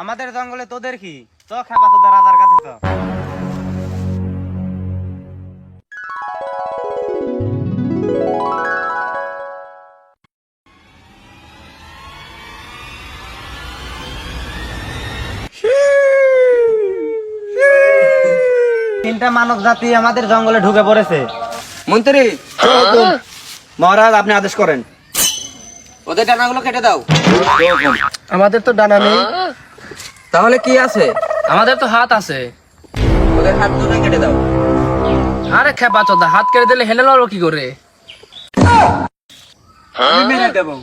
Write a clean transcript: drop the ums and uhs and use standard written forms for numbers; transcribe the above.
আমাদের জঙ্গলে তোদের কি? চ খেপা তোদের রাজার কাছে চ। তিনটা মানব জাতি আমাদের জঙ্গলে ঢুকে পড়েছে। মন্ত্রী, মহারাজ আপনি আদেশ করেন। ওদের ডানাগুলো কেটে দাও। আমাদের তো ডানা নেই। তাহলে কি আছে? আমাদের তো হাত আছে। ওদের হাত দুটো কেটে দাও। আরে খেপা চোদা, হাত কেটে দিলে হেলে লড়ো কি করে? আমি মেরে দেবো।